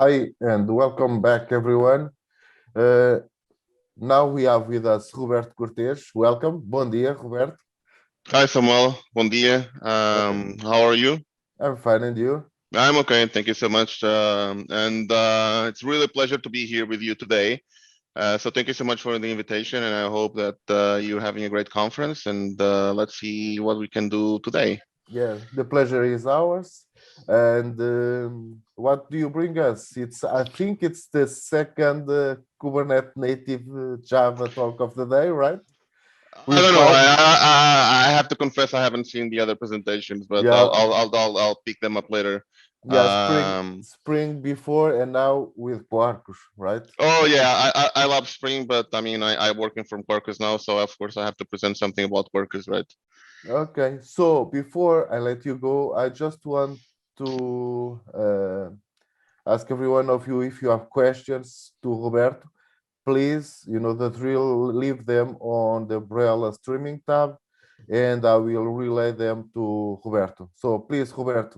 Hi, and welcome back, everyone. Uh, Now we have with us Roberto Cortez. Welcome. Bom dia, Roberto. Hi, Samuel. Bom dia. How are you? I'm fine, and you? I'm okay. Thank you so much. It's really a pleasure to be here with you today. So thank you so much for the invitation, and I hope that you're having a great conference. And let's see what we can do today. Yeah, the pleasure is ours. And what do you bring us? I think it's the second Kubernetes native Java talk of the day, right? I With don't know. cloud. I have to confess I haven't seen the other presentations, but Yeah, I'll pick them up later. yeah, Um, spring before and now with Quarkus, right? oh yeah, I love Spring, but I mean I'm working from Quarkus now, so of course I have to present something about Quarkus, right? Okay, so before I let you go, I just want to ask every one of you if you have questions to Roberto. Please, you know the drill, leave them on the Umbrella streaming tab and I will relay them to Roberto. So please, Roberto,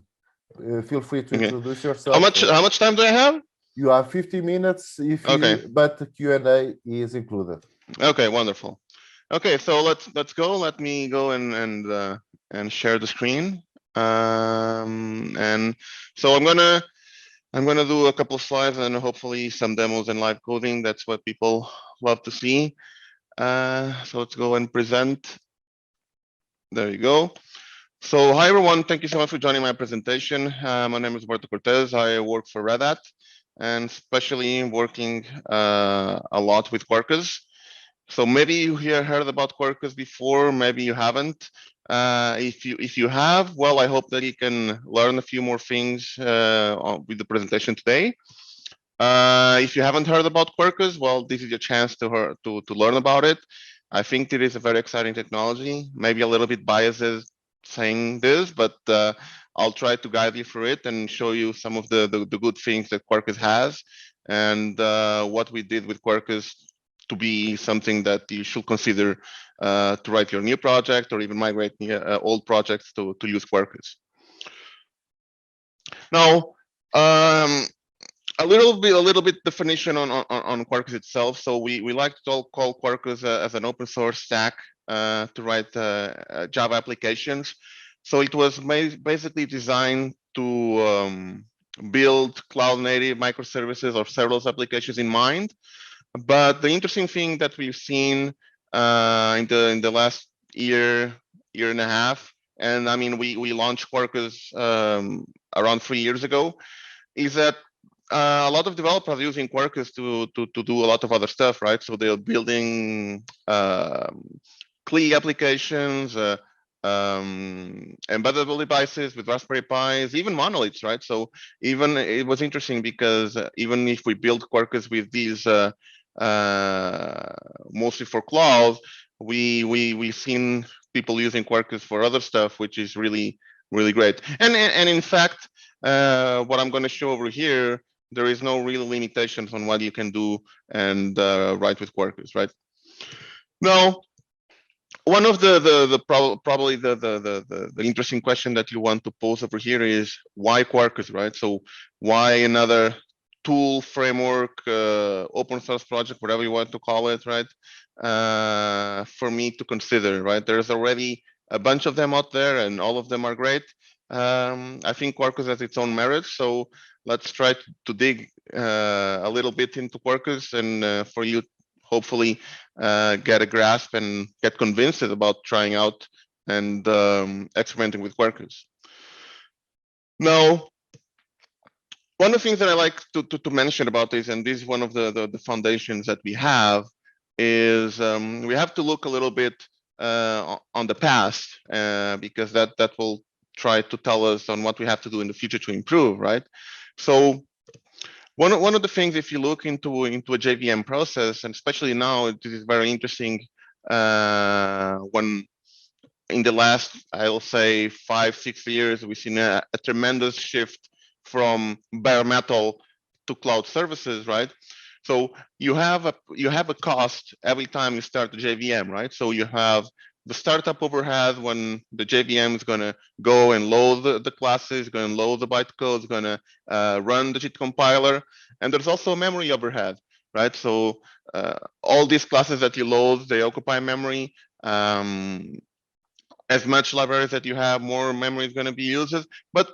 feel free to Okay. introduce How yourself. much how much time do I have? You have 50 minutes if Okay. you, but the Q&A is included. Okay, wonderful. Okay, so let's go. Let me go and share the screen. And so I'm gonna do a couple of slides and hopefully some demos and live coding. That's what people love to see. So let's go and present. There you go. So hi everyone, thank you so much for joining my presentation. My name is Roberto Cortez. I work for Red Hat and especially working a lot with Quarkus. So maybe you heard about Quarkus before, maybe you haven't. If you have, well, I hope that you can learn a few more things with the presentation today. If you haven't heard about Quarkus, well, this is your chance to learn about it. I think it is a very exciting technology. Maybe a little bit biased saying this, but I'll try to guide you through it and show you some of the good things that Quarkus has and what we did with Quarkus to be something that you should consider to write your new project or even migrate old projects to use Quarkus. Now, a little bit definition on Quarkus itself. So we like to call Quarkus as an open source stack to write Java applications. So it was basically designed to build cloud native microservices or serverless applications in mind. But the interesting thing that we've seen in the last year and a half, and I mean we launched Quarkus around 3 years ago, is that a lot of developers are using Quarkus to do a lot of other stuff, right? So they're building CLI applications, embeddable devices with Raspberry Pis, even monoliths, right? So even it was interesting because even if we build Quarkus with these mostly for cloud, we've seen people using Quarkus for other stuff, which is really great. And in fact, what I'm going to show over here, there is no real limitations on what you can do and write with Quarkus, right? Now, one of probably the interesting question that you want to pose over here is why Quarkus, right? So why another tool, framework, open source project, whatever you want to call it, right? For me to consider, right? There's already a bunch of them out there and all of them are great. I think Quarkus has its own merits, so let's try to dig a little bit into Quarkus and for you hopefully get a grasp and get convinced about trying out and experimenting with Quarkus. Now, one of the things that I like to mention about this, and this is one of the foundations that we have, is we have to look a little bit on the past because that will try to tell us on what we have to do in the future to improve, right? So one of the things, if you look into a JVM process, and especially now, this is very interesting when in the last, I'll say 5-6 years, we've seen a tremendous shift from bare metal to cloud services, right? So you have a cost every time you start the JVM, right? So you have the startup overhead when the JVM is going to go and load the classes, going to load the bytecode, is going to run the JIT compiler, and there's also memory overhead, right? So all these classes that you load, they occupy memory. As much libraries that you have, more memory is going to be used. But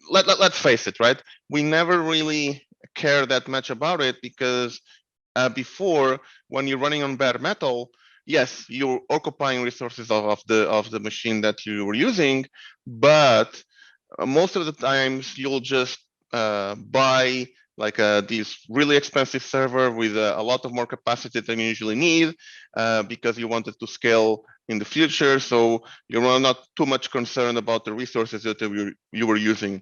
let's face it, right? We never really care that much about it because before, when you're running on bare metal, yes, you're occupying resources of the machine that you were using, but most of the times you'll just buy like this really expensive server with a lot of more capacity than you usually need because you wanted to scale in the future. So you're not too much concerned about the resources that you were using.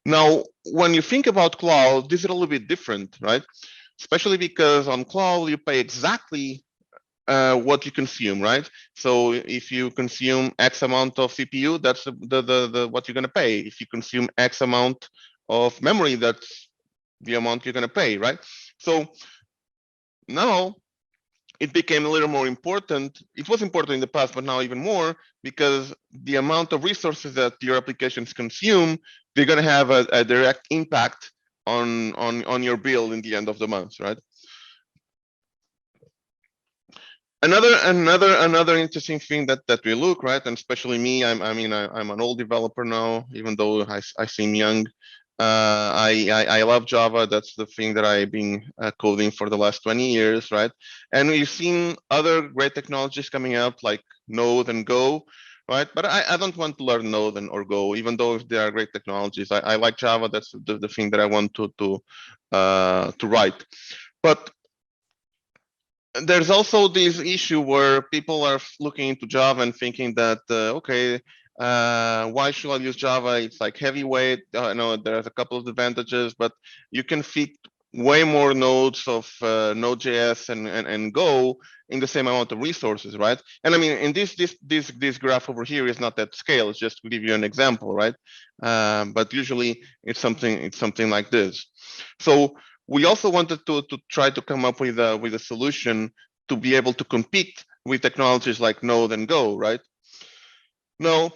Now, when you think about cloud, this is a little bit different, right? Especially because on cloud, you pay exactly what you consume, right? So if you consume X amount of CPU, that's the what you're going to pay. If you consume X amount of memory, that's the amount you're going to pay, right? So now it became a little more important. It was important in the past, but now even more because the amount of resources that your applications consume, they're going to have a direct impact on your bill in the end of the month, right? Another interesting thing that we look, right, and especially me, I'm an old developer now, even though I seem young. I love Java. That's the thing that I've been coding for the last 20 years, right? And we've seen other great technologies coming up like Node and Go, right? But I don't want to learn Node or Go, even though they are great technologies. I like Java. That's the thing that I want to write. But there's also this issue where people are looking into Java and thinking that, okay, why should I use Java? It's like heavyweight. I know there's a couple of advantages, but you can fit way more nodes of Node.js and Go in the same amount of resources, right? And I mean, in this graph over here is not that scale. It's just to give you an example, right? But usually it's something like this. So we also wanted to try to come up with a solution to be able to compete with technologies like Node and Go, right? Now,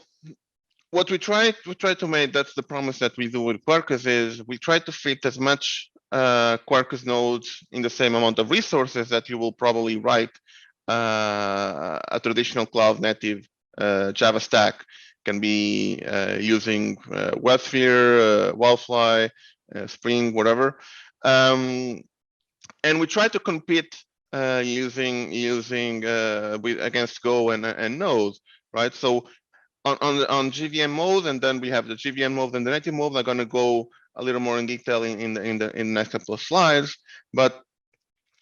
what we try to make, that's the promise that we do with Quarkus, is we try to fit as much Quarkus nodes in the same amount of resources that you will probably write a traditional cloud native Java stack. Can be using WebSphere, Wildfly, Spring, whatever. And we try to compete using against Go and Node, right? So on GVM mode, and then we have the GVM mode and the native mode. I'm going to go a little more in detail in the next couple of slides. But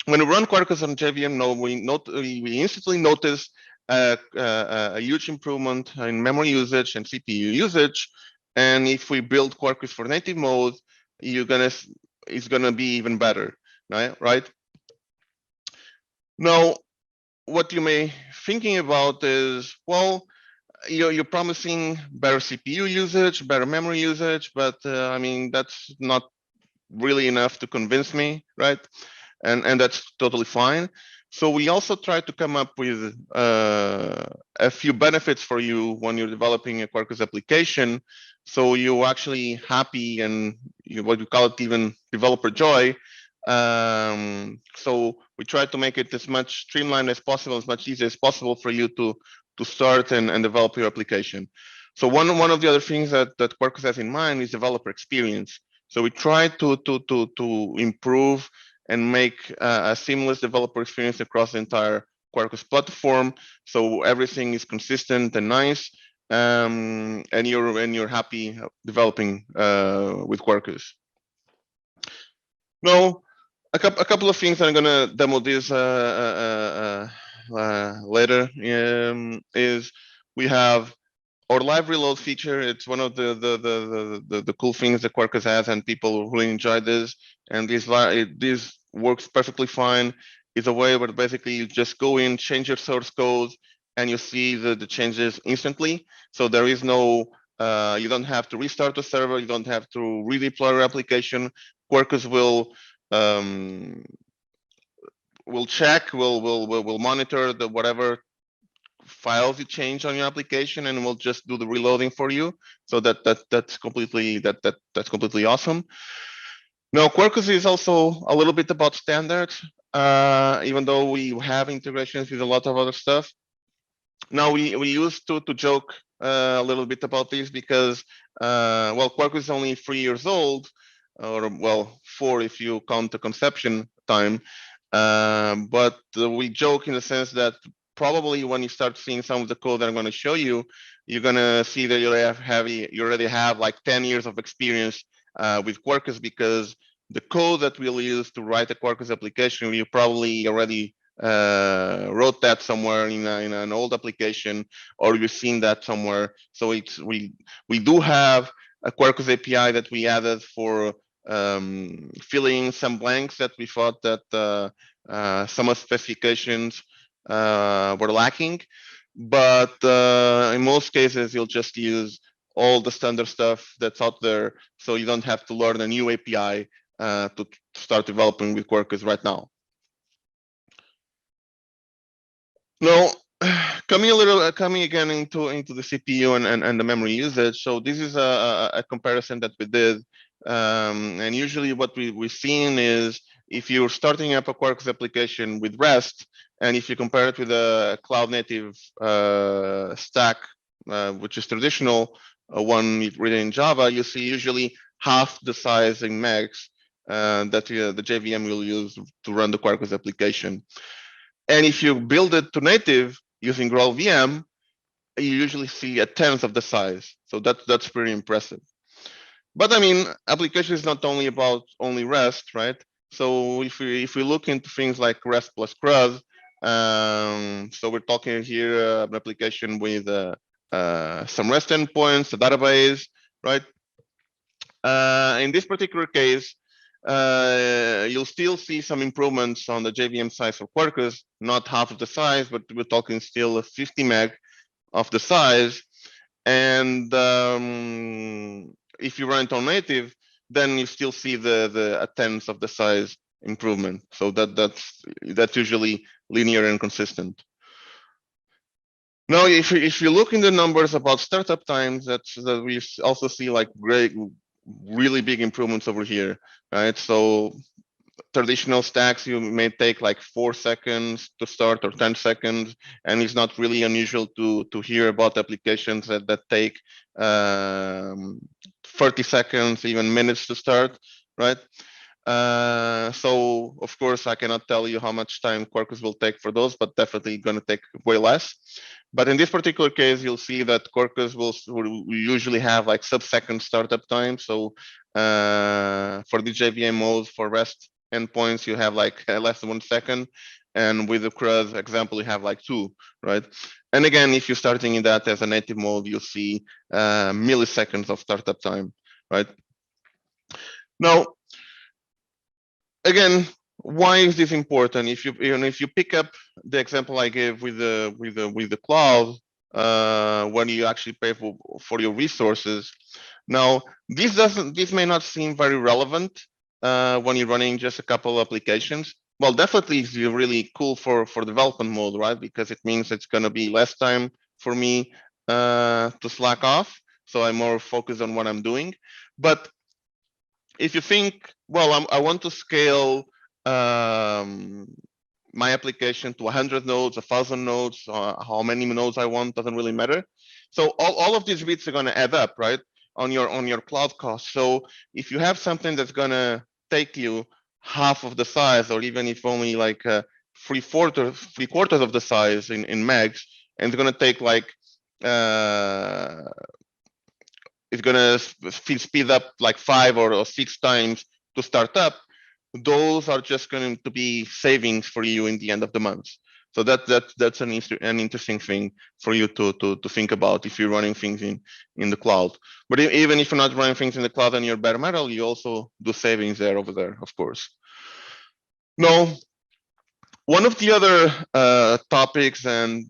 when we run Quarkus on JVM node, we instantly notice a huge improvement in memory usage and CPU usage. And if we build Quarkus for native mode, it's gonna be even better, right? Now, what you may thinking about is, well, you're promising better CPU usage, better memory usage, but I mean, that's not really enough to convince me, right? And that's totally fine. So we also try to come up with a few benefits for you when you're developing a Quarkus application. So you're actually happy and what we call it even developer joy. So we try to make it as much streamlined as possible, as much easier as possible for you to start and develop your application. So one of the other things that Quarkus has in mind is developer experience. So we try to improve and make a seamless developer experience across the entire Quarkus platform. So everything is consistent and nice, and you're happy developing with Quarkus. Now, a couple of things I'm gonna demo this later. Is we have our live reload feature. It's one of the cool things that Quarkus has, and people really enjoy this. And this works perfectly fine. It's a way where basically you just go in, change your source code, and you see the changes instantly. So there is no, you don't have to restart the server. You don't have to redeploy your application. Quarkus will check, will monitor the whatever files you change on your application, and we'll just do the reloading for you. So that's completely awesome. Now, Quarkus is also a little bit about standards, even though we have integrations with a lot of other stuff. Now, we used to joke a little bit about this because, well, Quarkus is only 3 years old, or well, 4 if you count the conception time. But we joke in the sense that probably when you start seeing some of the code that I'm going to show you, you're going to see that you already have like 10 years of experience with Quarkus, because the code that we'll use to write a Quarkus application, you probably already wrote that somewhere in an old application, or you've seen that somewhere. So we do have a Quarkus API that we added for filling some blanks that we thought that some of specifications were lacking. But in most cases, you'll just use all the standard stuff that's out there, so you don't have to learn a new API to start developing with Quarkus right now. Now, coming again into the CPU and the memory usage. So this is a comparison that we did, and usually what we've seen is if you're starting up a Quarkus application with REST, and if you compare it with a cloud native stack, which is traditional one written in Java, you see usually half the size in megs that the JVM will use to run the Quarkus application. And if you build it to native using GraalVM, you usually see a tenth of the size. So that's pretty impressive. But I mean, application is not only about only REST, right? So if we look into things like REST plus CRUD, so we're talking here an application with some REST endpoints, a database, right? In this particular case, you'll still see some improvements on the JVM size for Quarkus, not half of the size, but we're talking still 50 meg of the size. And if you run it on native, then you still see the a tenth of the size improvement. So that's usually linear and consistent. Now, if you look in the numbers about startup times, that we also see like really big improvements over here, right? So traditional stacks, you may take like 4 seconds to start or 10 seconds, and it's not really unusual to hear about applications that take 30 seconds, even minutes to start, right? So of course I cannot tell you how much time Quarkus will take for those, but definitely going to take way less. But in this particular case, you'll see that Quarkus will usually have like sub-second startup time. So for the JVM mode for REST endpoints, you have like less than 1 second, and with the CRUD example, you have like 2, right? And again, if you're starting in that as a native mode, you'll see milliseconds of startup time, right? Now, again, why is this important? If you pick up the example I gave with the cloud, when you actually pay for your resources. Now, this may not seem very relevant when you're running just a couple applications. Well, definitely it's really cool for development mode, right? Because it means it's going to be less time for me to slack off. So I'm more focused on what I'm doing. But if you think, well, I want to scale my application to 100 nodes, 1,000 nodes, how many nodes I want doesn't really matter. So all of these bits are going to add up, right, on your cloud cost. So if you have something that's going to take you half of the size, or even if only like three quarters of the size in megs, and it's going to take like it's going to speed up like 5 or 6 times to start up, those are just going to be savings for you in the end of the month. So that's an interesting thing for you to think about if you're running things in the cloud. But even if you're not running things in the cloud and you're bare metal, you also do savings over there, of course. Now, one of the other topics and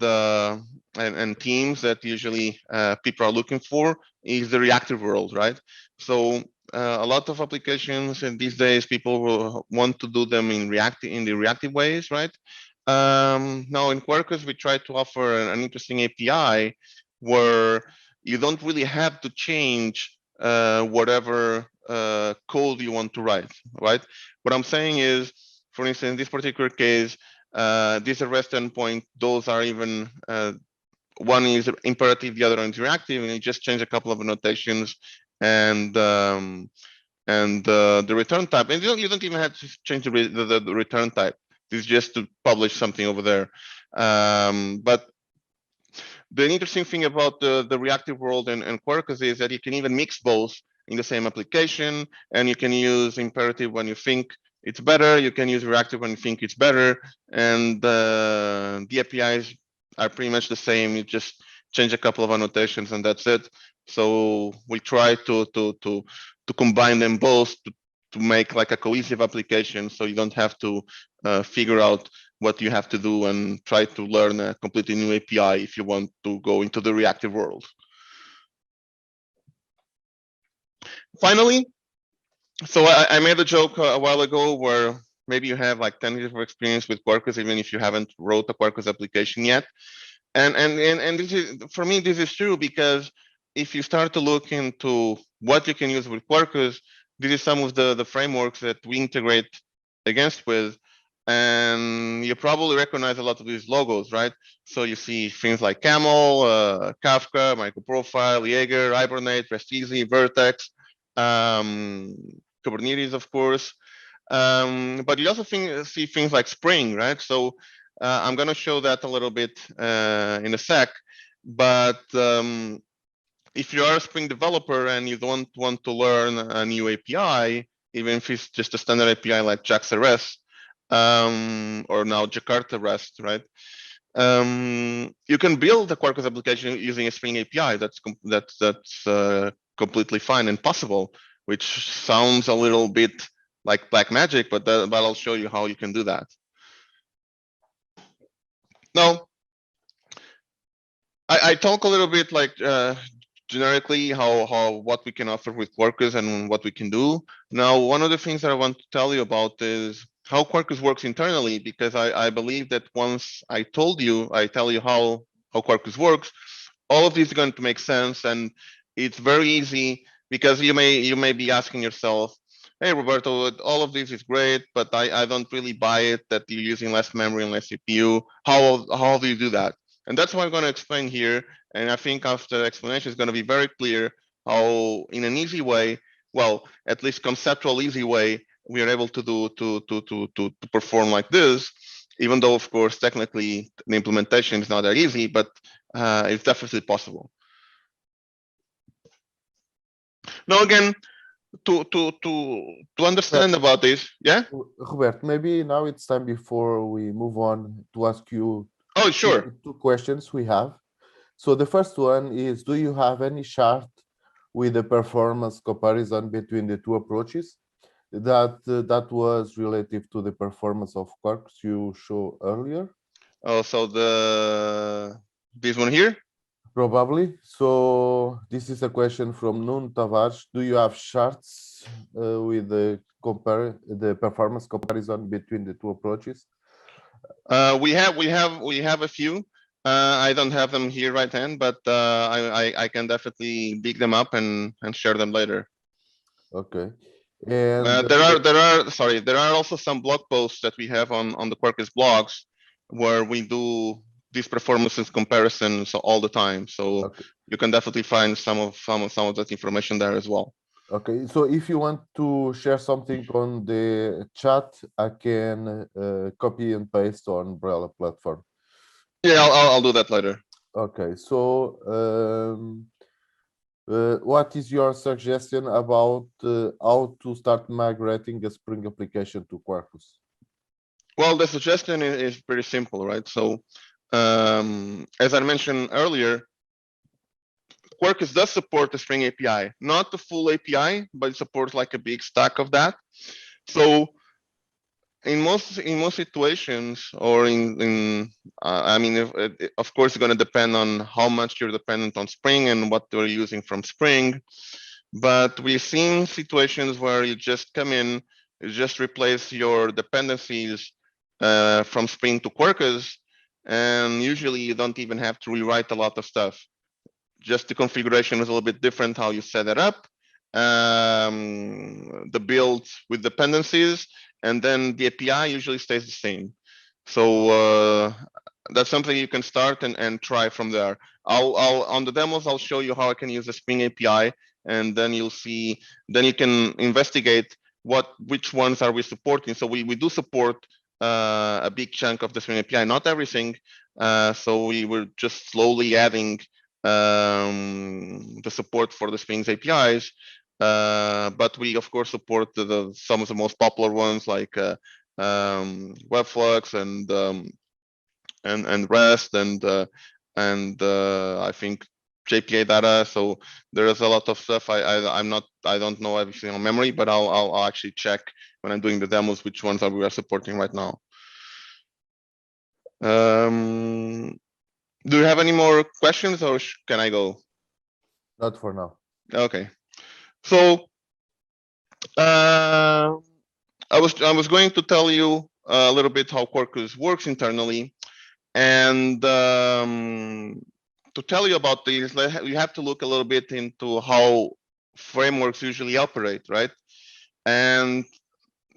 themes that usually people are looking for is the reactive world, right? So a lot of applications, and these days people will want to do them in the reactive ways, right? Now in Quarkus, we try to offer an interesting API where you don't really have to change whatever code you want to write, right? What I'm saying is, for instance, in this particular case, this REST endpoint, those are even, one is imperative, the other one is reactive, and you just change a couple of annotations and the return type, and you don't even have to change the return type. It's just to publish something over there. But the interesting thing about the reactive world and Quarkus is that you can even mix both in the same application, and you can use imperative when you think it's better, you can use reactive when you think it's better, and the APIs are pretty much the same. You just change a couple of annotations and that's it. So we try to combine them both to make like a cohesive application, so you don't have to figure out what you have to do and try to learn a completely new API if you want to go into the reactive world. Finally, so I made a joke a while ago where maybe you have like 10 years of experience with Quarkus, even if you haven't wrote a Quarkus application yet. And this is, for me, this is true, because if you start to look into what you can use with Quarkus, this is some of the frameworks that we integrate against with, and you probably recognize a lot of these logos, right? So you see things like Camel, Kafka, MicroProfile, Jaeger, Hibernate, REST-easy, Vertex, Kubernetes, of course. But you also see things like Spring, right? So I'm going to show that a little bit in a sec. But if you are a Spring developer and you don't want to learn a new API, even if it's just a standard API like JAX-RS, or now Jakarta REST, right? You can build a Quarkus application using a Spring API. That's completely fine and possible, which sounds a little bit like black magic, but I'll show you how you can do that. Now, I talk a little bit like generically what we can offer with Quarkus and what we can do. Now, one of the things that I want to tell you about is how Quarkus works internally, because I believe that once I tell you how Quarkus works, all of this is going to make sense, and it's very easy, because you may be asking yourself, hey, Roberto, all of this is great, but I don't really buy it that you're using less memory and less CPU. How do you do that? And that's what I'm going to explain here. And I think after the explanation is going to be very clear how, in an easy way, well, at least conceptual easy way, we are able to do to perform like this. Even though, of course, technically the implementation is not that easy, but it's definitely possible. Now, again, to understand about this, yeah. Robert, maybe now it's time, before we move on, to ask you. Oh, sure. Two questions we have. So the first one is, do you have any chart with the performance comparison between the two approaches? That was relative to the performance of Quarkus you showed earlier. Oh, so this one here? Probably. So this is a question from Nun Tavares. Do you have charts with the performance comparison between the two approaches? We have a few. I don't have them here right hand, but I can definitely dig them up and share them later. Okay. And there are also some blog posts that we have on the Quarkus blogs where we do these performances comparisons all the time. So okay, you can definitely find some of that information there as well. Okay, so if you want to share something on the chat, I can copy and paste on Umbrella platform. Yeah, I'll do that later. Okay, so what is your suggestion about how to start migrating a Spring application to Quarkus? Well, the suggestion is pretty simple, right? So as I mentioned earlier, Quarkus does support the Spring API, not the full API, but it supports like a big stack of that. So in most situations, or I mean, of course, it's going to depend on how much you're dependent on Spring and what you're using from Spring. But we've seen situations where you just come in, you just replace your dependencies from Spring to Quarkus, and usually you don't even have to rewrite a lot of stuff. Just the configuration is a little bit different how you set it up, the build with dependencies, and then the API usually stays the same. So that's something you can start and try from there. I'll on the demos I'll show you how I can use the Spring API, and then you'll see. Then you can investigate which ones are we supporting. So we do support a big chunk of the Spring API, not everything. So we were just slowly adding the support for the Spring's APIs, but we of course support some of the most popular ones like Webflux and REST and I think JPA data. So there is a lot of stuff. I don't know everything on memory, but I'll actually check when I'm doing the demos which ones we are supporting right now. Do you have any more questions, or can I go? Not for now. Okay. So I was going to tell you a little bit how Quarkus works internally, and to tell you about these, you have to look a little bit into how frameworks usually operate, right? And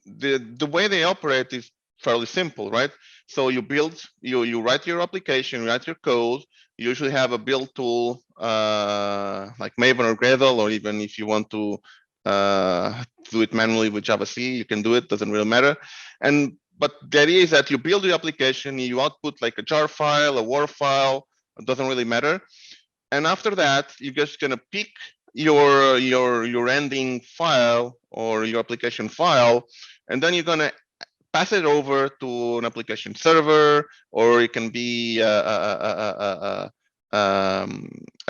the way they operate is fairly simple, right? So you write your application, you write your code. You usually have a build tool like Maven or Gradle, or even if you want to do it manually with Java-C, you can do it, doesn't really matter. But the idea is that you build your application, you output like a jar file, a WAR file, it doesn't really matter. And after that, you're just gonna pick your ending file or your application file, and then you're gonna pass it over to an application server, or it can be a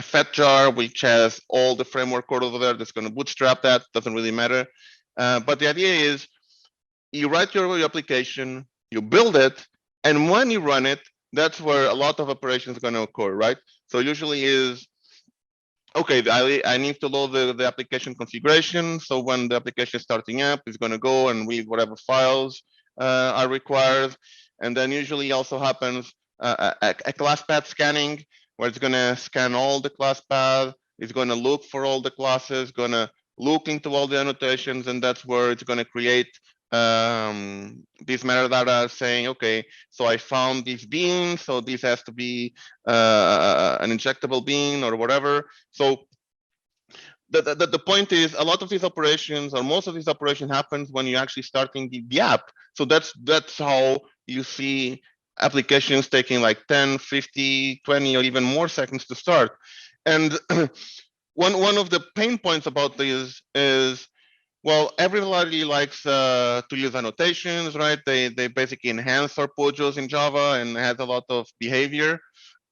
fat jar which has all the framework code over there that's going to bootstrap that. Doesn't really matter. But the idea is you write your application, you build it, and when you run it, that's where a lot of operations are going to occur, right? So usually is, okay, I need to load the application configuration. So when the application is starting up, it's going to go and read whatever files are required. And then usually also happens a class path scanning, where it's going to scan all the class paths. It's going to look for all the classes, going to look into all the annotations, and that's where it's going to create this metadata saying, okay, so I found this bean, so this has to be an injectable bean or whatever. So the point is, a lot of these operations, or most of these operations, happens when you're actually starting the app. So that's how you see applications taking like 10, 50, 20, or even more seconds to start. And one of the pain points about this is, well, everybody likes to use annotations, right? They basically enhance arpeggios in Java and has a lot of behavior.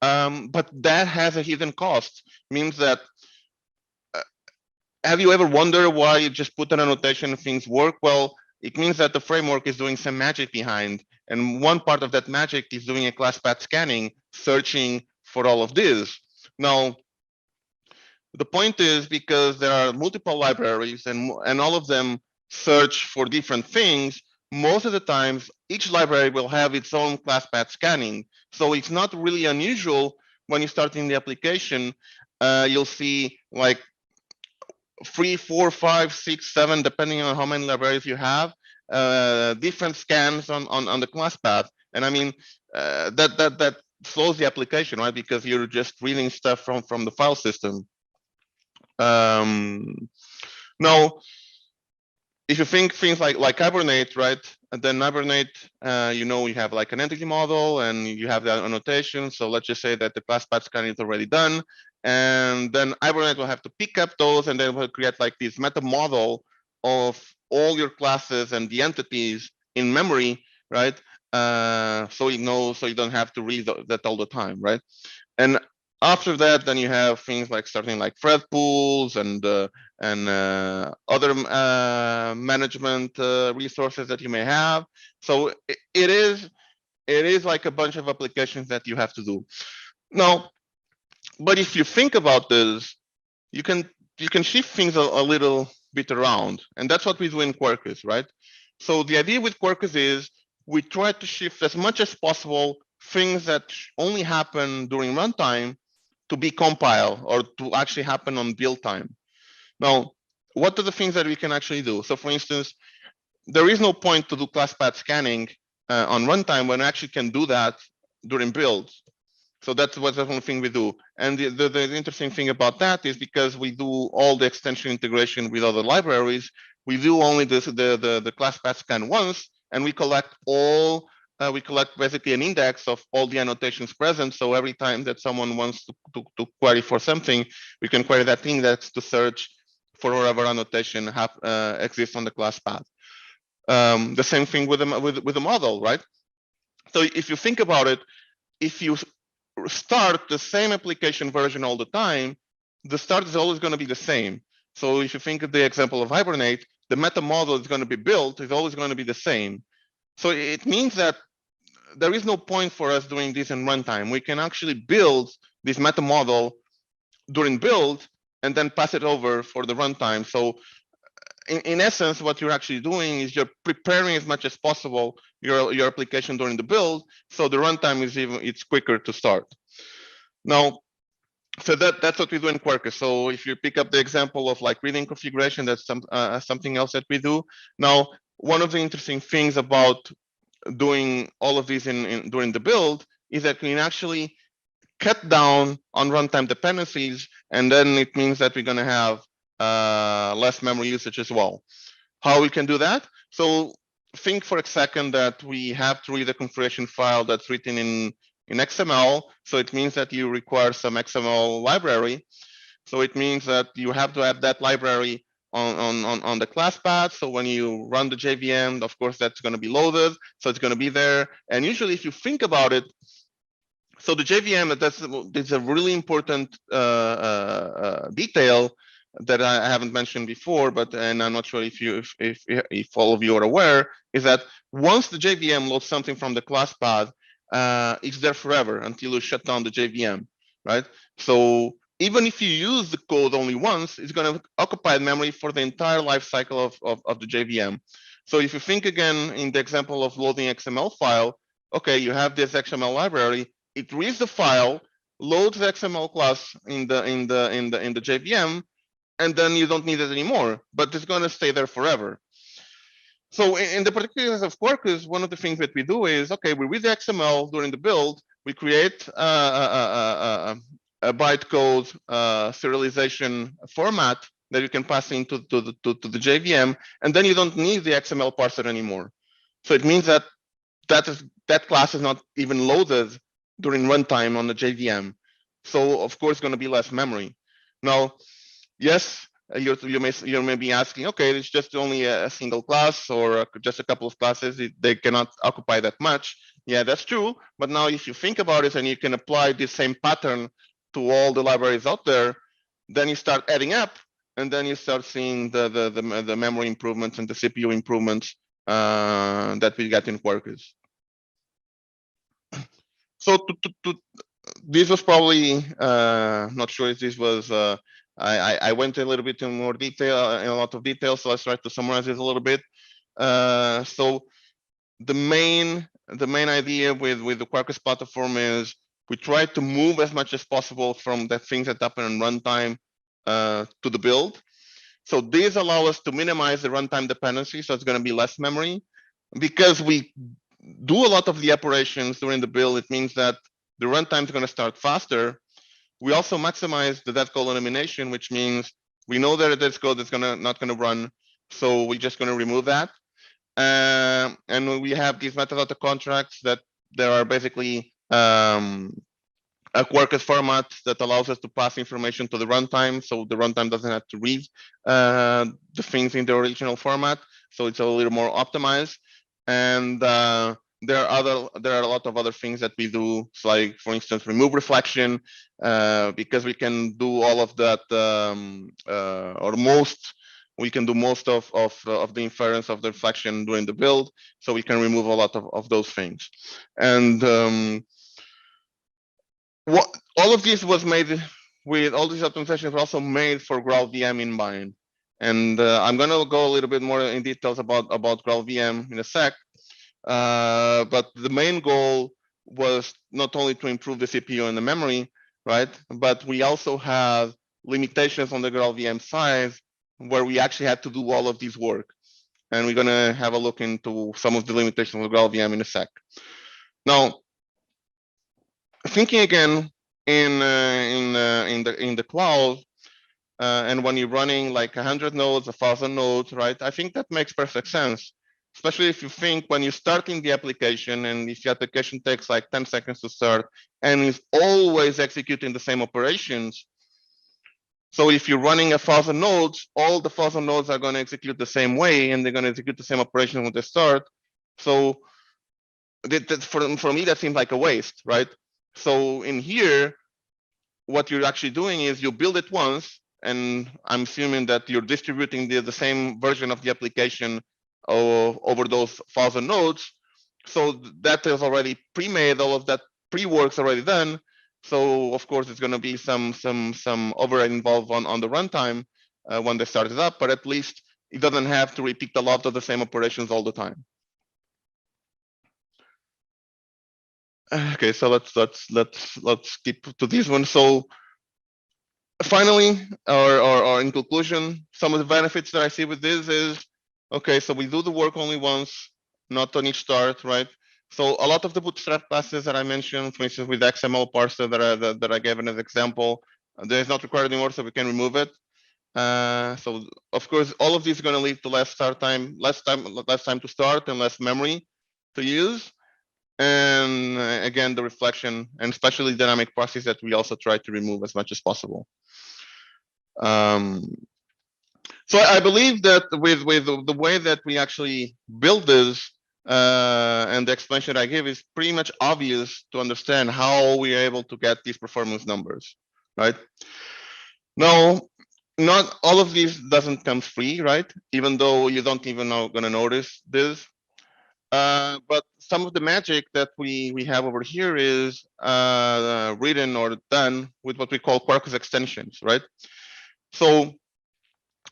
But that has a hidden cost. Means that, have you ever wondered why you just put an annotation and things work? Well, it means that the framework is doing some magic behind. And one part of that magic is doing a class path scanning, searching for all of this. Now, the point is, because there are multiple libraries and all of them search for different things, most of the times each library will have its own class path scanning. So it's not really unusual when you start in the application, you'll see like 3, 4, 5, 6, 7, depending on how many libraries you have, different scans on the class path. And I mean, that slows the application, right? Because you're just reading stuff from the file system. Now, if you think things like Hibernate, right? And then Hibernate, you have like an entity model and you have the annotation. So let's just say that the class path scanning is already done. And then Hibernate will have to pick up those, and then we'll create like this meta model of all your classes and the entities in memory, right? So you don't have to read that all the time, right? And after that, then you have things like starting like thread pools and other management resources that you may have. So it is like a bunch of applications that you have to do. Now, but if you think about this, you can shift things a little bit around, and that's what we do in Quarkus, right? So the idea with Quarkus is we try to shift as much as possible things that only happen during runtime to be compiled or to actually happen on build time. Now, what are the things that we can actually do? So for instance, there is no point to do class path scanning on runtime when I actually can do that during builds. So that's what's the only thing we do. And the interesting thing about that is because we do all the extension integration with other libraries, we do only the class path scan once, and we collect all, we collect basically an index of all the annotations present. So every time that someone wants to query for something, we can query that index to search for whatever annotation exists on the class path. The same thing with the model, right? So if you think about it, if you start the same application version all the time, the start is always going to be the same. So if you think of the example of Hibernate, the meta model is going to be built is always going to be the same. So it means that there is no point for us doing this in runtime. We can actually build this meta model during build and then pass it over for the runtime. So in essence, what you're actually doing is you're preparing as much as possible your application during the build, so the runtime is it's quicker to start. Now, so that's what we do in Quarkus. So if you pick up the example of like reading configuration, that's something else that we do. Now, one of the interesting things about doing all of these during the build is that we can actually cut down on runtime dependencies, and then it means that we're going to have less memory usage as well. How we can do that? So think for a second that we have to read a configuration file that's written in XML. So it means that you require some XML library. So it means that you have to have that library on the class path. So when you run the JVM, of course, that's going to be loaded. So it's going to be there. And usually, if you think about it, so the JVM, that's a really important detail that I haven't mentioned before, but and I'm not sure if all of you are aware, is that once the JVM loads something from the class path, it's there forever until you shut down the JVM, right? So even if you use the code only once, it's going to occupy memory for the entire life cycle of the JVM. So if you think again in the example of loading XML file, okay, you have this XML library. It reads the file, loads the XML class in the JVM, and then you don't need it anymore. But it's going to stay there forever. So in the particular case of Quarkus, one of the things that we do is, okay, we read the XML during the build. We create a bytecode serialization format that you can pass into the JVM, and then you don't need the XML parser anymore. So it means that that class is not even loaded during runtime on the JVM. So of course, it's going to be less memory. Now, yes, you may be asking, okay, it's just only a single class or just a couple of classes. They cannot occupy that much. Yeah, that's true. But now, if you think about it, and you can apply this same pattern to all the libraries out there, then you start adding up, and then you start seeing the memory improvements and the CPU improvements that we get in Quarkus. So this was probably not sure if this was I went a little bit in more detail, in a lot of detail, so let's try to summarize this a little bit. So the main idea with the Quarkus platform is we try to move as much as possible from the things that happen in runtime to the build. So these allow us to minimize the runtime dependency, so it's going to be less memory. Because we do a lot of the operations during the build, it means that the runtime is going to start faster. We also maximize the dead code elimination, which means we know that there's code that's not going to run, so we're just going to remove that. And we have these metadata contracts that there are basically a Quarkus format that allows us to pass information to the runtime, so the runtime doesn't have to read the things in the original format, so it's a little more optimized. And there are a lot of other things that we do, like for instance, remove reflection, because we can do all of that, or we can do most of the inference of the reflection during the build, so we can remove a lot of those things. And all of this was made with all these optimizations were also made for GraalVM in mind. And I'm going to go a little bit more in details about GraalVM in a sec. But the main goal was not only to improve the CPU and the memory, right? But we also have limitations on the GraalVM size where we actually had to do all of this work. And we're gonna have a look into some of the limitations of GraalVM in a sec. Now, thinking again in the cloud, and when you're running like 100 nodes, 1,000 nodes, right? I think that makes perfect sense, especially if you think when you're starting the application and if the application takes like 10 seconds to start and is always executing the same operations. So if you're running 1,000 nodes, all the 1,000 nodes are going to execute the same way and they're going to execute the same operation when they start. So for me, that seems like a waste, right? So in here, what you're actually doing is you build it once, and I'm assuming that you're distributing the same version of the application over those 1,000 nodes. So that is already pre-made, all of that pre-work's already done. So of course, it's going to be some override involved on the runtime when they start it up, but at least it doesn't have to repeat a lot of the same operations all the time. Okay, so let's keep to this one. So finally, or in conclusion, some of the benefits that I see with this is, okay, so we do the work only once, not on each start, right? So a lot of the bootstrap classes that I mentioned, for instance, with XML parser that I gave as an example, there is not required anymore, so we can remove it. So of course, all of these are going to lead to less time to start and less memory to use. And again, the reflection and especially dynamic process that we also try to remove as much as possible. So I believe that with the way that we actually build this and the explanation I give is pretty much obvious to understand how we are able to get these performance numbers, right? Now, not all of these doesn't come free, right? Even though you don't even know gonna notice this. But some of the magic that we have over here is written or done with what we call Quarkus extensions, right? So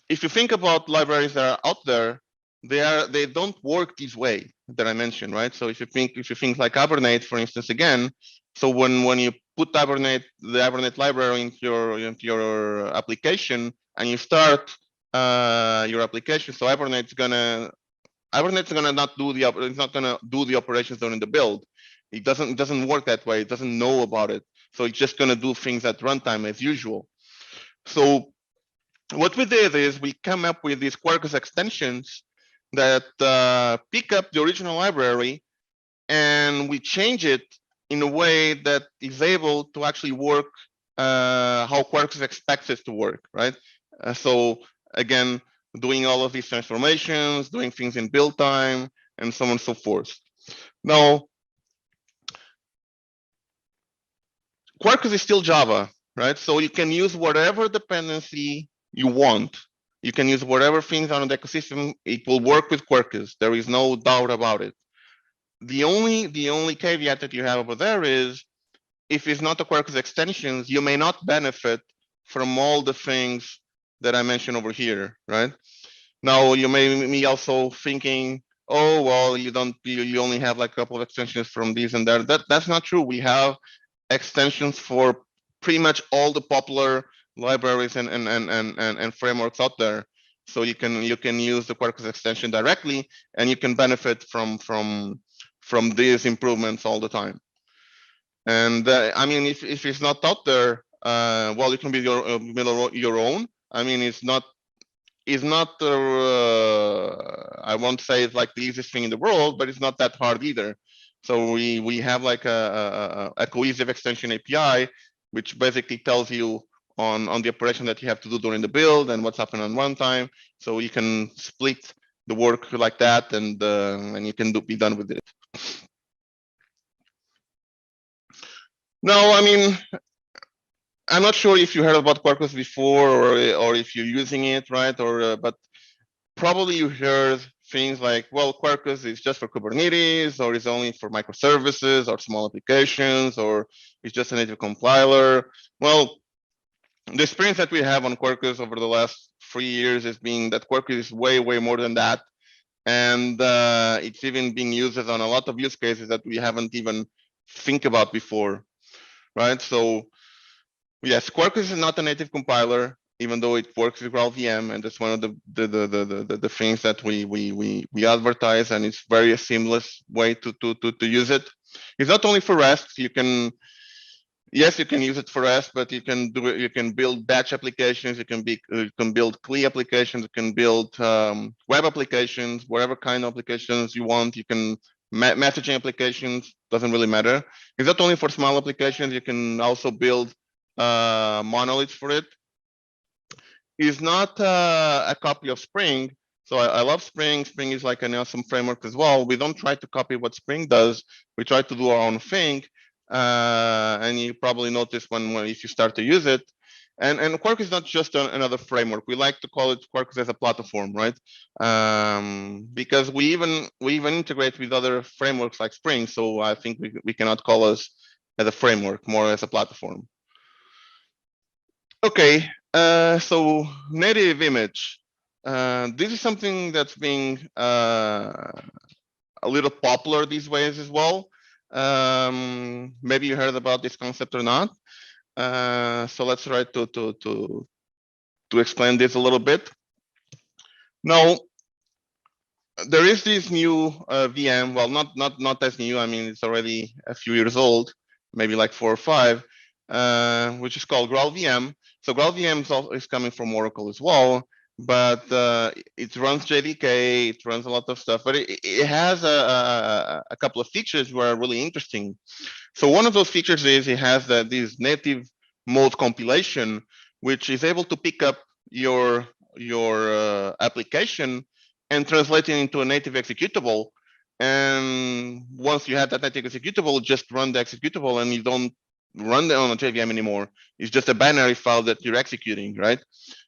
if you think about libraries that are out there, they don't work this way that I mentioned, right? So if you think like Hibernate, for instance, again, so when you put the Hibernate library into your application and you start your application, so Hibernate is gonna not do the operations during the build. It doesn't work that way. It doesn't know about it. So it's just gonna do things at runtime as usual. So what we did is we come up with these Quarkus extensions that pick up the original library and we change it in a way that is able to actually work how Quarkus expects it to work, right? So again, doing all of these transformations, doing things in build time, and so on and so forth. Now, Quarkus is still Java, right? So you can use whatever dependency you want. You can use whatever things on the ecosystem. It will work with Quarkus. There is no doubt about it. The only caveat that you have over there is if it's not a Quarkus extensions, you may not benefit from all the things that I mentioned over here, right? Now you may be also thinking, oh well, you only have like a couple of extensions from these and that. That's not true. We have extensions for pretty much all the popular libraries and frameworks out there. So you can use the Quarkus extension directly, and you can benefit from these improvements all the time. And I mean, if it's not out there, well, it can be your own. I mean, it's not. I won't say it's like the easiest thing in the world, but it's not that hard either. So we have like a cohesive extension API, which basically tells you on the operation that you have to do during the build and what's happening on runtime. So you can split the work like that, and you can be done with it. No, I mean, I'm not sure if you heard about Quarkus before or if you're using it, right? Or but probably you heard things like, well, Quarkus is just for Kubernetes, or it's only for microservices or small applications, or it's just a native compiler. Well, the experience that we have on Quarkus over the last 3 years is being that Quarkus is way more than that. and it's even being used on a lot of use cases that we haven't even think about before, right? So yes, Quarkus is not a native compiler, even though it works with GraalVM, and that's one of the things that we advertise, and it's very seamless way to use it. It's not only for REST. You can, yes, you can use it for REST, but you can do it. You can build batch applications. You can build CLI applications. You can build web applications, whatever kind of applications you want. You can messaging applications, doesn't really matter. It's not only for small applications. You can also build monoliths for it. It's not a copy of Spring. So I love Spring. Spring is like an awesome framework as well. We don't try to copy what Spring does. We try to do our own thing. And you probably notice when if you start to use it. And Quarkus is not just another framework. We like to call it Quarkus as a platform, right? Because we even integrate with other frameworks like Spring. So I think we cannot call us as a framework, more as a platform. Okay, so native image. This is something that's being a little popular these ways as well. Maybe you heard about this concept or not. So let's try to explain this a little bit. Now, there is this new VM. Well, not as new. I mean, it's already a few years old, maybe like 4 or 5, which is called GraalVM. So GraalVM is coming from Oracle as well, but it runs JDK, it runs a lot of stuff, but it has a couple of features that are really interesting. So one of those features is it has this native mode compilation, which is able to pick up your application and translate it into a native executable. And once you have that native executable, just run the executable, and you don't run it on a JVM anymore. It's just a binary file that you're executing, right?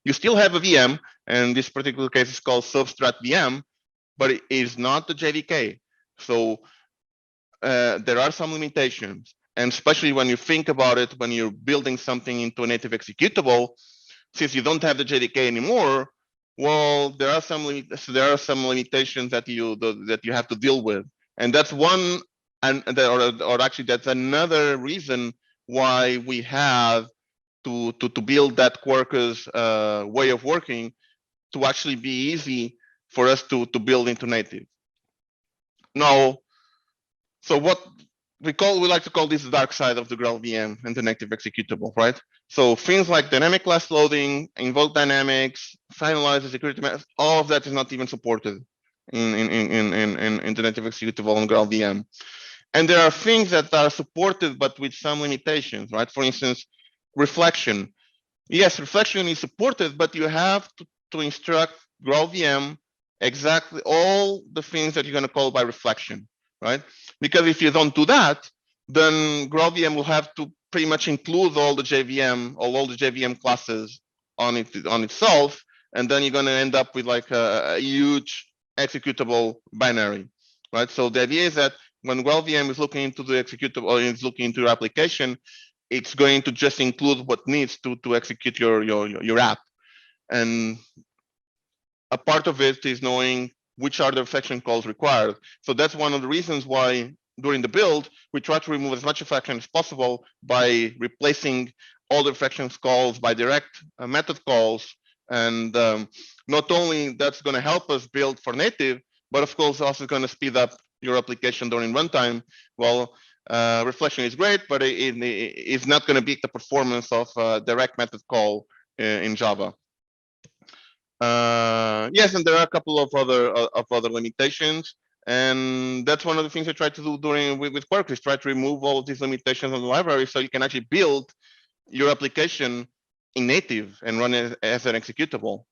You still have a VM, and this particular case is called Substrat VM, but it is not the JDK. So there are some limitations, and especially when you think about it, when you're building something into a native executable, since you don't have the JDK anymore, well, there are some limitations that you have to deal with, and that's one, or actually that's another reason why we have to build that Quarkus way of working to actually be easy for us to build into native. Now, so what we like to call this the dark side of the GraalVM and the native executable, right? So things like dynamic class loading, invoke dynamics, finalize the security methods, all of that is not even supported in the native executable on GraalVM. And there are things that are supported, but with some limitations, right? For instance, reflection. Yes, reflection is supported, but you have to instruct GraalVM exactly all the things that you're going to call by reflection, right? Because if you don't do that, then GraalVM will have to pretty much include all the JVM classes on itself, and then you're going to end up with like a huge executable binary, right? So the idea is that when GraalVM is looking into the executable, or is looking into your application, it's going to just include what needs to execute your app. And a part of it is knowing which are the reflection calls required. So that's one of the reasons why during the build, we try to remove as much reflection as possible by replacing all the reflection calls by direct method calls. And not only that's going to help us build for native, but of course also going to speed up your application during runtime. Well, reflection is great, but it's not going to beat the performance of direct method call in Java. Yes, and there are a couple of other limitations, and that's one of the things I try to do with Quarkus, try to remove all of these limitations on the library so you can actually build your application in native and run it as an executable.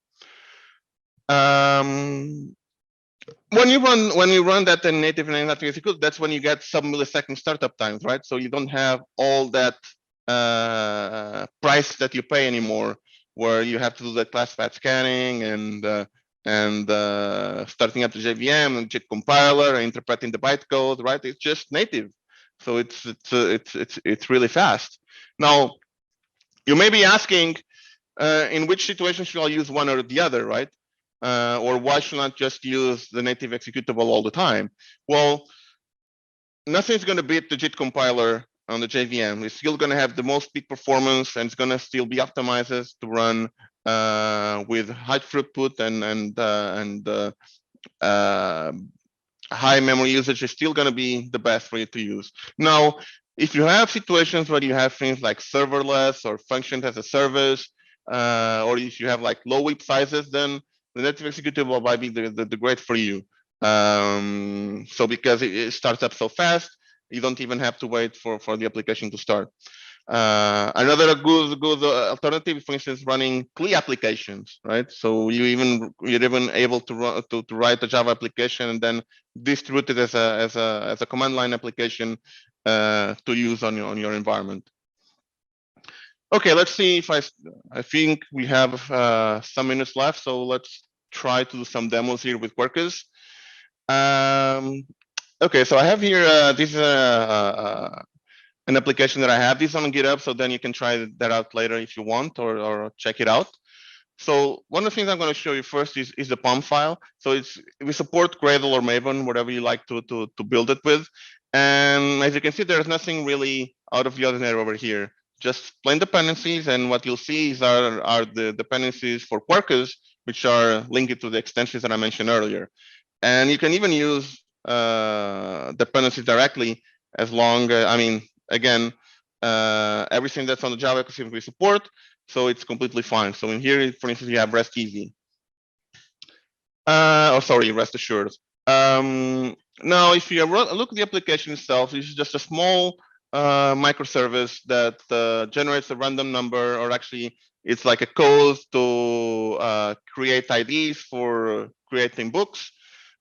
When you run that in native and native executable, that's when you get sub-millisecond startup times, right? So you don't have all that price that you pay anymore, where you have to do the class path scanning and starting up the JVM and JIT compiler and interpreting the bytecode, right? It's just native, so it's really fast. Now, you may be asking, in which situation should I use one or the other, right? or why should not just use the native executable all the time? Well, nothing's going to beat the JIT compiler on the JVM. It's still going to have the most peak performance, and it's going to still be optimized to run with high throughput and high memory usage. Is still going to be the best for you to use. Now, if you have situations where you have things like serverless or functions as a service, or if you have like low WIP sizes, then the native executable might be the great for you. So because it starts up so fast, you don't even have to wait for the application to start. Another good alternative, for instance, running CLI applications, right? So you're even able to run, to write a Java application and then distribute it as a command line application to use on your environment. Okay, let's see if I think we have some minutes left, so let's try to do some demos here with Quarkus. Okay, so I have here this is an application that I have. This on GitHub, so then you can try that out later if you want, or check it out. So one of the things I'm going to show you first is the POM file. So we support Gradle or Maven, whatever you like to build it with. And as you can see, there's nothing really out of the ordinary over here. Just plain dependencies, and what you'll see are the dependencies for Quarkus, which are linked to the extensions that I mentioned earlier. And you can even use dependencies directly, as long as, I mean, again, everything that's on the Java ecosystem we support, so it's completely fine. So in here, for instance, you have REST easy. REST assured. Now, if you look at the application itself, it's just a small microservice that generates a random number, or actually, it's like a code to create IDs for creating books,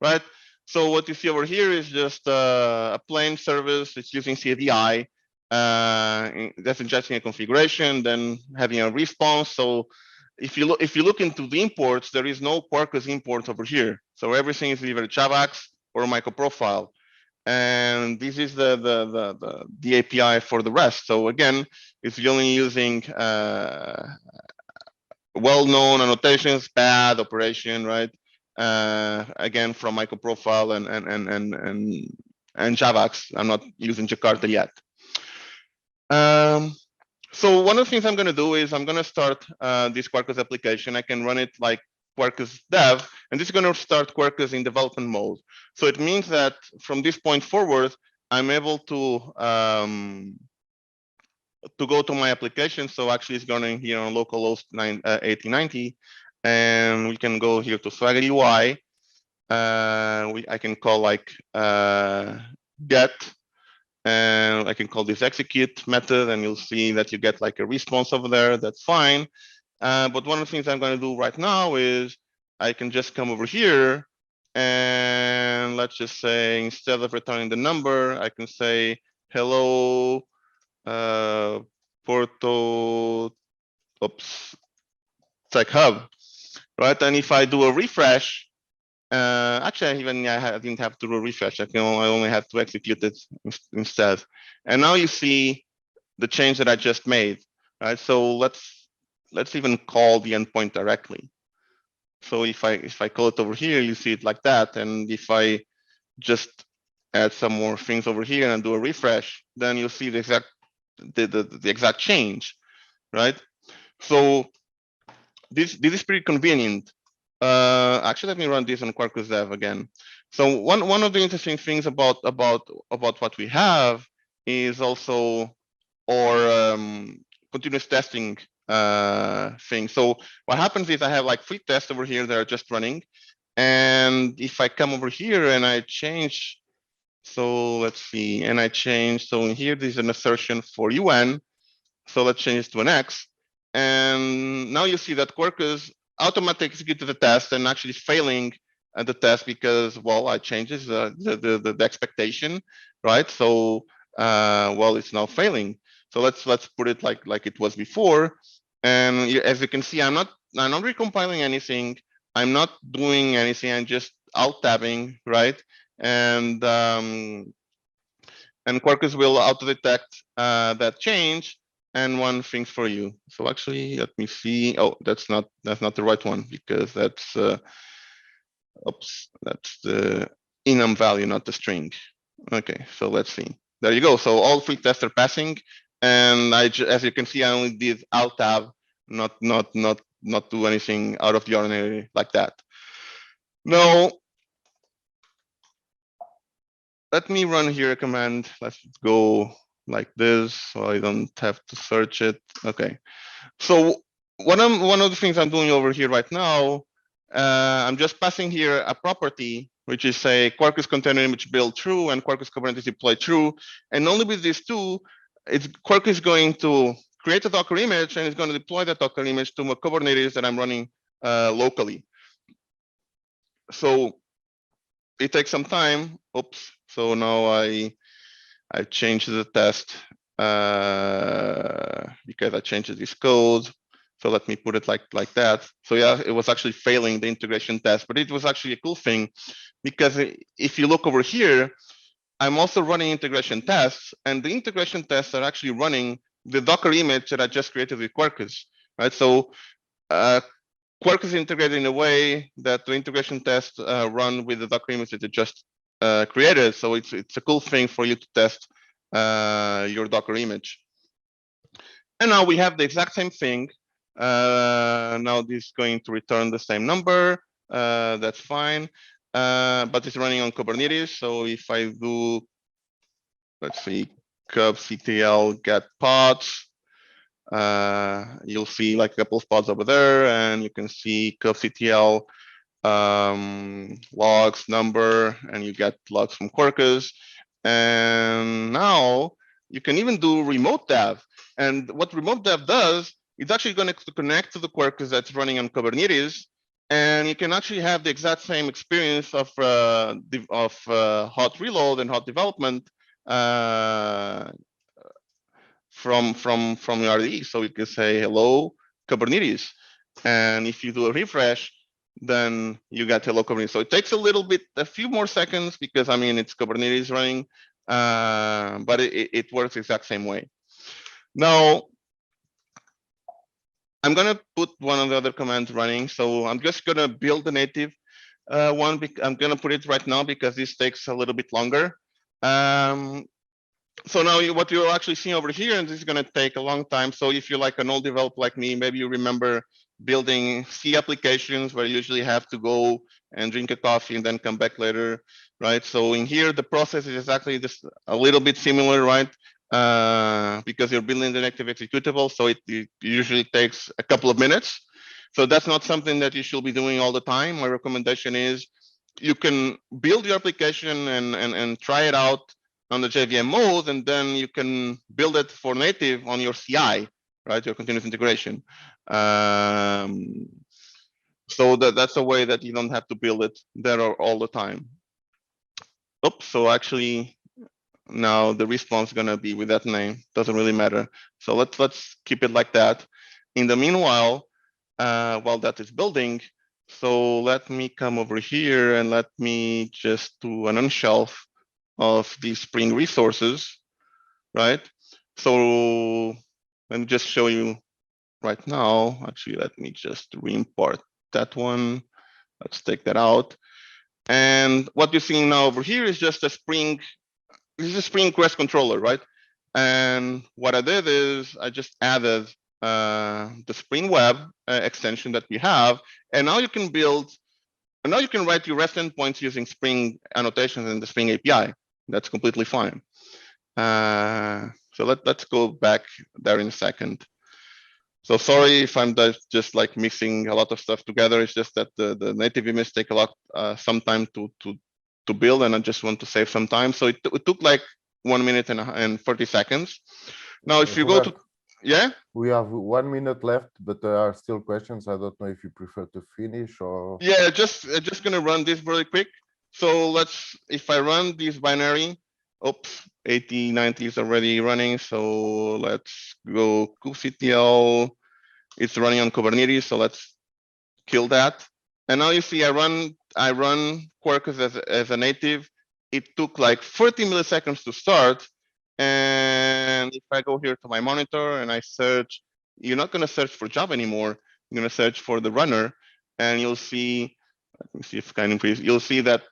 right? So what you see over here is just a plain service. It's using CDI. That's ingesting a configuration, then having a response. So if you look into the imports, there is no Quarkus import over here. So everything is either JavaX or MicroProfile, and this is the API for the rest. So again, if you're only using well-known annotations, bad operation, right? Again, from MicroProfile and JavaX. I'm not using Jakarta yet. So one of the things I'm going to do is I'm going to start this Quarkus application. I can run it like Quarkus dev, and this is going to start Quarkus in development mode. So it means that from this point forward, I'm able to go to my application. So actually, it's going here on localhost 8090, and we can go here to Swagger UI. I can call like get, and I can call this execute method, and you'll see that you get like a response over there. That's fine. But one of the things I'm going to do right now is I can just come over here, and let's just say, instead of returning the number, I can say hello Porto Tech Hub, right? And if I do a refresh, actually, I didn't have to do a refresh. I only have to execute it instead. And now you see the change that I just made, right? So let's even call the endpoint directly. So if I call it over here, you see it like that. And if I just add some more things over here and do a refresh, then you'll see the exact change, right? So this is pretty convenient. Actually, let me run this on Quarkus Dev again. So one of the interesting things about what we have is also our continuous testing thing. So what happens is I have like 3 tests over here that are just running, and if I come over here and I change, so let's see, and I change, so in here there's an assertion for UN, so let's change this to an X, and now you see that Quarkus automatically executed the test and actually failing the test because, well, I changed the expectation, right? So well, it's now failing. So let's put it like it was before, and as you can see, I'm not recompiling anything. I'm not doing anything. I'm just alt tabbing, right? And Quarkus will auto detect that change, and one thing for you. So actually, let me see. Oh, that's not the right one, because that's oops, that's the enum value, not the string. Okay, so let's see. There you go. So all three tests are passing, and as you can see, I only did Alt Tab, not do anything out of the ordinary like that. Now, let me run here a command. Let's go like this, so I don't have to search it. Okay. So one of the things I'm doing over here right now, I'm just passing here a property, which is a Quarkus container image build true and Quarkus Kubernetes deploy true. And only with these two, Quarkus is going to create a Docker image and it's going to deploy that Docker image to my Kubernetes that I'm running locally. So it takes some time. Oops. So now I changed the test because I changed this code. So let me put it like that. So yeah, it was actually failing the integration test, but it was actually a cool thing, because if you look over here, I'm also running integration tests, and the integration tests are actually running the Docker image that I just created with Quarkus, right? So Quarkus is integrated in a way that the integration tests run with the Docker image that you just created. So it's a cool thing for you to test your Docker image. And now we have the exact same thing. Now this is going to return the same number. That's fine. But it's running on Kubernetes. So if I do, let's see, kubectl get pods, you'll see like a couple of pods over there, and you can see kubectl logs number, and you get logs from Quarkus. And now you can even do remote dev. And what remote dev does, it's actually going to connect to the Quarkus that's running on Kubernetes, and you can actually have the exact same experience of hot reload and hot development from your RDE. So you can say hello Kubernetes, and if you do a refresh, then you get hello Kubernetes. So it takes a few more seconds, because I mean it's Kubernetes running, but it works the exact same way. Now I'm gonna put one of the other commands running. So I'm just gonna build the native one. I'm gonna put it right now because this takes a little bit longer. So now what you're actually seeing over here, and this is going to take a long time. So if you're like an old developer like me, maybe you remember building C applications where you usually have to go and drink a coffee and then come back later, right? So in here, the process is exactly just a little bit similar, right? Because you're building the native executable, so it usually takes a couple of minutes. So that's not something that you should be doing all the time. My recommendation is you can build your application and try it out on the JVM mode, and then you can build it for native on your CI, right? Your continuous integration. So that's a way that you don't have to build it there all the time. Oops, so actually now the response is gonna be with that name, doesn't really matter. So let's keep it like that. In the meanwhile, while that is building, so let me come over here and let me just do an unshelf of these Spring resources, right? So let me just show you right now. Actually, let me just re-import that one. Let's take that out. And what you're seeing now over here is just a Spring, this is a Spring REST controller, right? And what I did is I just added the Spring Web extension that we have, and now you can build, and now you can write your REST endpoints using Spring annotations in the Spring API. That's completely fine. So let's go back there in a second. So sorry if I'm just like mixing a lot of stuff together. It's just that the native image take a lot some time to build, and I just want to save some time. So it took like 1 minute and 40 seconds. Now, if you go to, yeah, we have 1 minute left, but there are still questions. I don't know if you prefer to finish or. Yeah, just gonna run this really quick. So if I run this binary, oops, 80, 90 is already running. So let's go kubectl. It's running on Kubernetes. So let's kill that. And now you see I run Quarkus as a native. It took like 30 milliseconds to start. And if I go here to my monitor and I search, you're not going to search for Java anymore. You're going to search for the runner, and you'll see. Let me see if I can increase. You'll see that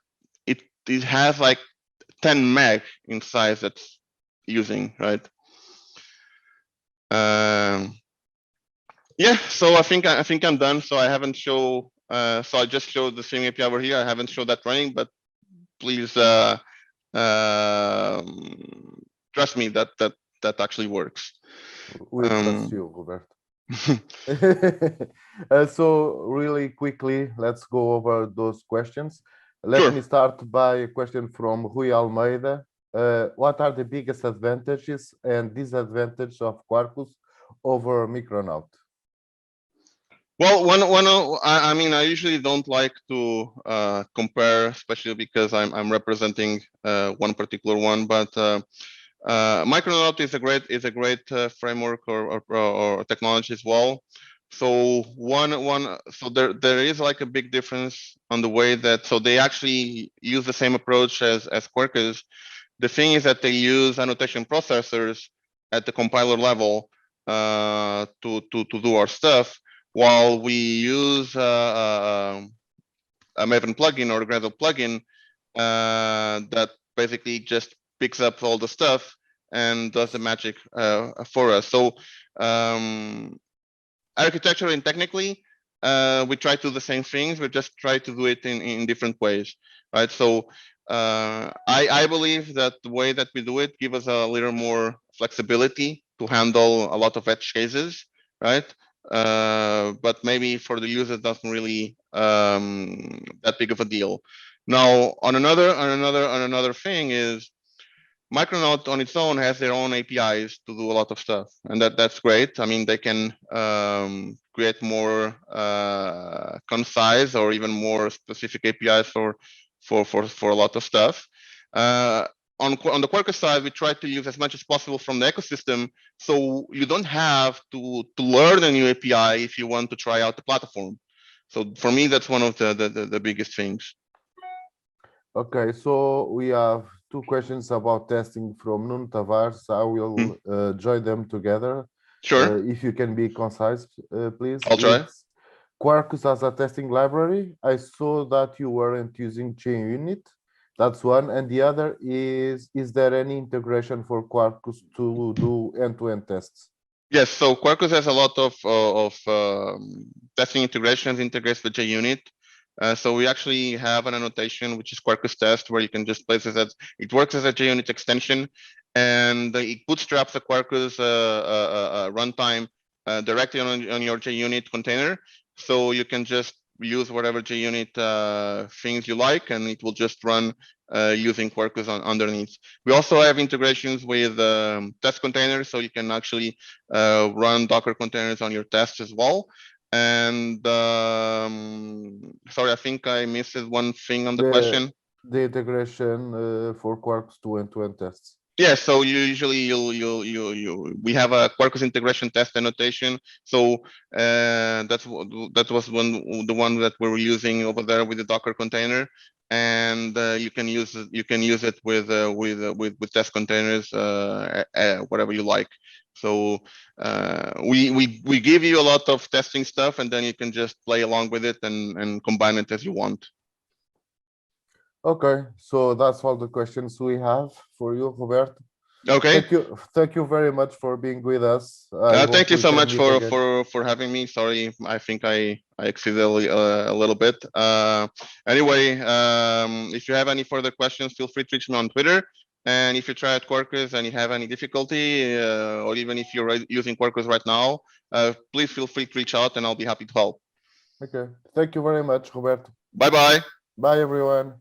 it has like 10 meg in size that's using, right? Yeah, so I think I'm done. So I haven't show. So I just showed the same API over here. I haven't showed that running, but please trust me that actually works. We trust you, Roberto. So really quickly, let's go over those questions. Let me start by a question from Rui Almeida. What are the biggest advantages and disadvantages of Quarkus over Micronaut? Well, I mean, I usually don't like to compare, especially because I'm representing one particular one, but Micronaut is a great framework or technology as well. So so there is like a big difference on the way that, so they actually use the same approach as Quarkus. The thing is that they use annotation processors at the compiler level to do our stuff, while we use a Maven plugin or a Gradle plugin that basically just picks up all the stuff and does the magic for us. So architecturally and technically, we try to do the same things. We just try to do it in different ways, right? So I believe that the way that we do it gives us a little more flexibility to handle a lot of edge cases, right? But maybe for the user, it doesn't really that big of a deal. Now, on another thing is, Micronaut on its own has their own APIs to do a lot of stuff, and that's great. I mean, they can create more concise or even more specific APIs for a lot of stuff. On the Quarkus side, we try to use as much as possible from the ecosystem, so you don't have to learn a new API if you want to try out the platform. So for me, that's one of the biggest things. Okay, so we have two questions about testing from Nuno Tavares. I will join them together. Sure. If you can be concise, please. I'll try. It's Quarkus as a testing library. I saw that you weren't using JUnit. That's one. And the other is there any integration for Quarkus to do end-to-end tests? Yes, so Quarkus has a lot of testing integrations, integrates with JUnit. So we actually have an annotation, which is Quarkus test, where you can just place it as, it works as a JUnit extension, and it bootstraps the Quarkus runtime directly on your JUnit container. So you can just use whatever JUnit things you like, and it will just run using Quarkus underneath. We also have integrations with test containers, so you can actually run Docker containers on your tests as well. And sorry, I think I missed one thing on the question. The integration for Quarkus to end-to-end tests. Yeah, so usually we have a Quarkus integration test annotation. So that was the one that we were using over there with the Docker container, and you can use it with test containers, whatever you like. So we give you a lot of testing stuff, and then you can just play along with it and combine it as you want. Okay, so that's all the questions we have for you, Roberto. Okay. Thank you very much for being with us. Thank you so much for having me. Sorry, I think I exceeded a little bit. Anyway, if you have any further questions, feel free to reach me on Twitter. And if you try at Quarkus and you have any difficulty, or even if you're using Quarkus right now, please feel free to reach out, and I'll be happy to help. Okay, thank you very much, Roberto. Bye-bye. Bye, everyone.